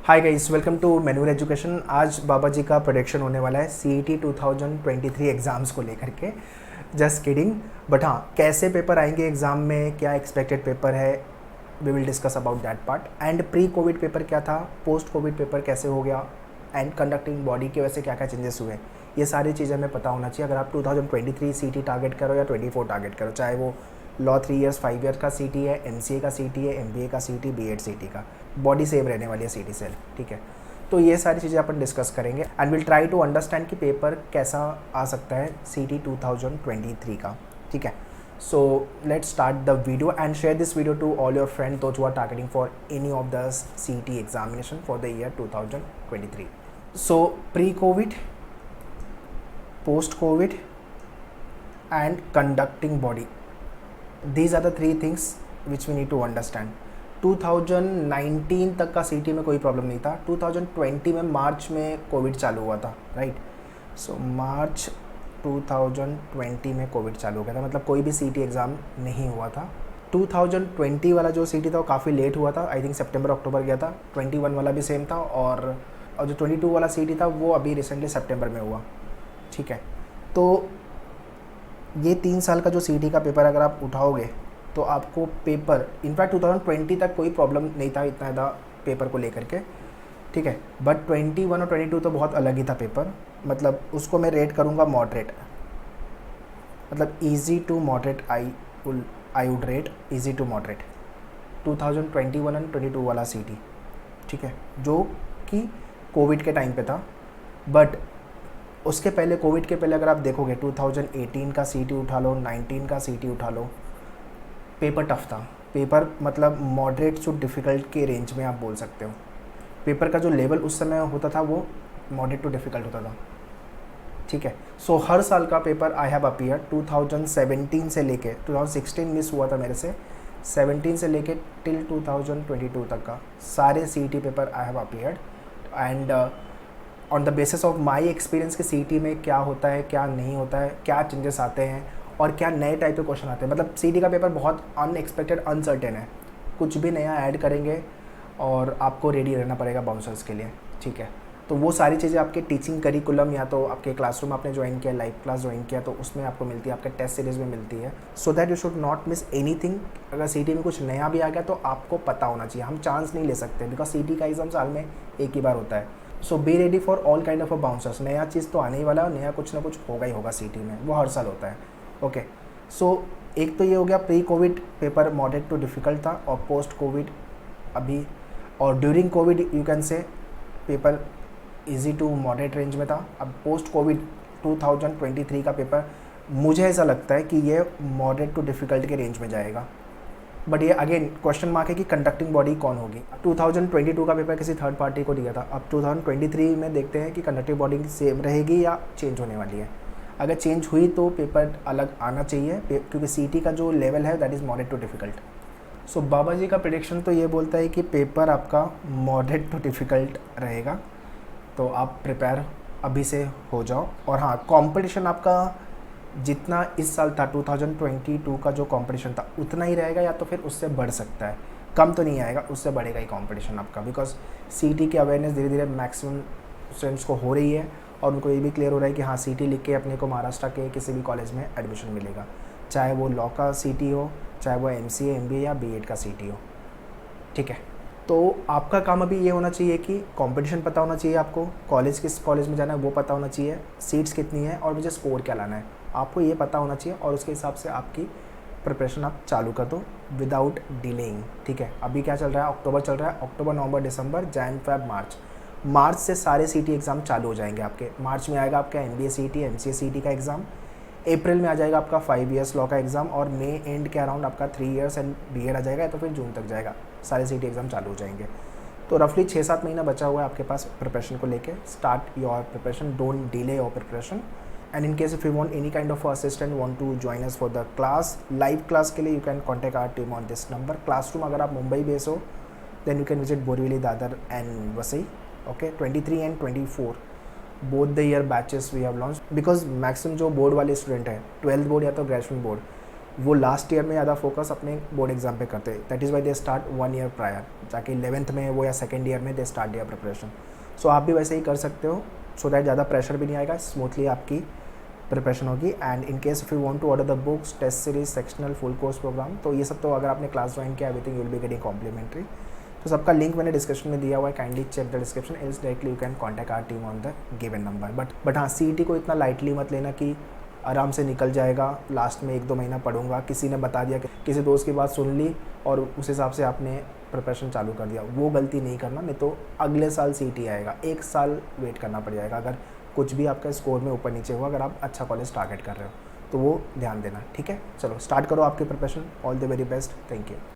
Hi guys, welcome to manual education. आज बाबा जी का prediction होने वाला है सीईटी 2023 एग्ज़ाम्स को लेकर के। Just kidding. बट हाँ, कैसे पेपर आएंगे एग्ज़ाम में, क्या एक्सपेक्टेड पेपर है, we will discuss about that part. And pre COVID paper क्या था, पोस्ट कोविड पेपर कैसे हो गया, एंड कंडक्टिंग बॉडी की वजह से क्या क्या चेंजेस हुए, ये सारी चीज़ें हमें पता होना चाहिए। अगर आप 2023 सीईटी टारगेट करो या 24 टारगेट करो, चाहे वो लॉ 3 इयर्स 5 ईयर का सीईटी है, एमसीए का सीईटी है, एमबीए का सीईटी, बीएड सीईटी का, बॉडी सेम रहने वाली है सीईटी से। ठीक है, तो ये सारी चीज़ें अपन डिस्कस करेंगे and will try to understand कि पेपर कैसा आ सकता है सीईटी 2023 का। ठीक है, so let's start the video and share this video to all your friend those who are targeting for any of the CET examination for the year 2023. So pre COVID, post COVID and conducting body, these are the three things which we need to understand. 2019 तक का सीटी में कोई problem नहीं था। 2020 में मार्च में Covid चालू हुआ था, राइट। सो मार्च 2020 में कोविड चालू हो गया था, मतलब कोई भी सीटी एग्ज़ाम नहीं हुआ था। 2020 वाला जो सीटी था वो काफ़ी लेट हुआ था, आई थिंक सितंबर अक्टूबर गया था। 21 वाला भी सेम था, और जो 22 वाला सीटी था वो अभी रिसेंटली सितंबर में हुआ। ठीक है, तो ये 3 साल का जो सीईटी का पेपर अगर आप उठाओगे तो आपको पेपर, इनफैक्ट 2020 तक कोई प्रॉब्लम नहीं था इतना ज़्यादा पेपर को लेकर के। ठीक है, बट 21 और 22 तो बहुत अलग ही था पेपर। मतलब उसको मैं रेट करूँगा मॉडरेट, मतलब easy to moderate. I would rate easy to moderate 2021 and 22 वाला सीईटी। ठीक है, जो कि कोविड के टाइम पे था। बट उसके पहले, कोविड के पहले अगर आप देखोगे 2018 का सीईटी उठा लो, 19 का सीईटी उठा लो, पेपर टफ था। पेपर मतलब मॉडरेट टू डिफ़िकल्ट के रेंज में आप बोल सकते हो। पेपर का जो लेवल उस समय होता था वो मॉडरेट टू डिफ़िकल्ट होता था। ठीक है, सो हर साल का पेपर आई हैव अपीयर 2017 से लेके 2016 मिस हुआ था मेरे से, 17 से लेके टिल 2022 तक का सारे CET paper I have appeared. And on the basis of my experience कि सीईटी में क्या होता है, क्या नहीं होता है, क्या चेंजेस आते हैं और क्या नए टाइप के क्वेश्चन आते हैं। मतलब सीईटी का पेपर बहुत अनएक्सपेक्टेड, अनसर्टेन है, कुछ भी नया ऐड करेंगे और आपको रेडी रहना पड़ेगा बाउंसर्स के लिए। ठीक है, तो वो सारी चीज़ें आपके टीचिंग करिकुलम या तो आपके क्लासरूम आपने ज्वाइन किया, लाइव क्लास ज्वाइन किया, तो उसमें आपको मिलती है, आपके टेस्ट सीरीज़ में मिलती है, so that you should not miss anything. अगर सीईटी में कुछ नया भी आ गया तो आपको पता होना चाहिए। हम चांस नहीं ले सकते, बिकॉज सीईटी का एग्जाम साल में एक ही बार होता है। So be ready for all kind of a bouncers. नया चीज़ तो आने ही वाला है, नया कुछ ना कुछ होगा ही होगा सीईटी में, वो हर साल होता है। ओके, सो एक तो ये हो गया pre COVID paper moderate to difficult था, और पोस्ट कोविड अभी, और during COVID you can say paper easy to moderate range में था। अब पोस्ट कोविड 2023 का पेपर मुझे ऐसा लगता है कि ये मॉडरेट टू डिफ़िकल्ट के रेंज में जाएगा। बट ये अगेन क्वेश्चन मार्क है कि कंडक्टिंग बॉडी कौन होगी। 2022 का पेपर किसी थर्ड पार्टी को दिया था, अब 2023 में देखते हैं कि कंडक्टिंग बॉडी सेम रहेगी या चेंज होने वाली है। अगर चेंज हुई तो पेपर अलग आना चाहिए, क्योंकि सीईटी का जो लेवल है that is moderate to difficult. So Baba ji का प्रेडिक्शन तो ये बोलता है कि पेपर आपका मॉडरेट टू डिफ़िकल्ट रहेगा, तो आप प्रिपेयर अभी से हो जाओ। और हाँ, कंपटीशन आपका जितना इस साल था 2022 का जो कंपटीशन था उतना ही रहेगा, या तो फिर उससे बढ़ सकता है, कम तो नहीं आएगा, उससे बढ़ेगा ही कंपटीशन आपका। बिकॉज सीईटी की अवेयरनेस धीरे धीरे मैक्सिमम स्टूडेंट्स को हो रही है, और उनको ये भी क्लियर हो रहा है कि हाँ, सीईटी लिख के अपने को महाराष्ट्र के किसी भी कॉलेज में एडमिशन मिलेगा, चाहे वो लॉ का सीईटी हो, चाहे वो एमसीए, एमबीए या बीएड का सीईटी हो। ठीक है, तो आपका काम अभी ये होना चाहिए कि कंपटीशन पता होना चाहिए आपको, कॉलेज किस कॉलेज में जाना है वो पता होना चाहिए, सीट्स कितनी है और मुझे स्कोर क्या लाना है, आपको ये पता होना चाहिए, और उसके हिसाब से आपकी प्रिपरेशन आप चालू कर दो विदाउट डिलेइंग। ठीक है, अभी क्या चल रहा है, अक्टूबर चल रहा है, अक्टूबर, नवंबर, दिसंबर, जैन, फेब, मार्च। मार्च से सारे सीईटी एग्ज़ाम चालू हो जाएंगे आपके। मार्च में आएगा आपका एमबीए सीईटी, एमसीए सीईटी का एग्ज़ाम, अप्रैल में आ जाएगा आपका 5 इयर्स लॉ का एग्ज़ाम, और मई एंड के अराउंड आपका 3 इयर्स एंड बीएड आ जाएगा, तो फिर जून तक जाएगा, सारे सीईटी एग्ज़ाम चालू हो जाएंगे। तो रफली 6-7 महीना बचा हुआ है आपके पास प्रिपरेशन को लेके। Start your preparation, don't delay your preparation. And in case if you want any kind of assistant want to join us for the class, live class के लिए you can contact our team on this number. Classroom अगर आप Mumbai base हो then you can visit Borivali, Dadar and Vasai. Okay, 23 and 24 both the year batches we have launch, because maximum जो board वाले student हैं, 12th board या तो ग्रेजुएशन बोर्ड, वो last year में ज़्यादा फोकस अपने बोर्ड एग्जाम पे करते हैं, that is why they start 1 year prior, जाके 11th में वो या सेकेंड ईयर में दे स्टार्ट दिया प्रिपरेशन। सो आप भी वैसे ही कर सकते हो, सो दैट ज़्यादा प्रेशर भी नहीं आएगा, स्मूथली आपकी प्रिपरेशन होगी। And in case if you want to order the books, test series, sectional, full course program, तो ये सब तो अगर आपने क्लास ज्वाइन किया everything you will be getting complimentary. तो सबका लिंक मैंने डिस्क्रिप्शन में दिया हुआ है, kindly check the description, else directly you can contact our team on the given number. But हाँ, CET को इतना लाइटली मत लेना कि आराम से निकल जाएगा, लास्ट में 1-2 महीना पढ़ूंगा, किसी ने बता दिया, किसी दोस्त की बात सुन ली और उस हिसाब से आपने प्रिपरेशन चालू कर दिया, वो गलती नहीं करना, नहीं तो अगले साल CET आएगा, 1 साल वेट करना पड़ जाएगा अगर कुछ भी आपका स्कोर में ऊपर नीचे हुआ, अगर आप अच्छा कॉलेज टारगेट कर रहे हो तो वो ध्यान देना, ठीक है। चलो स्टार्ट करो आपकी preparation, all the very best, thank you.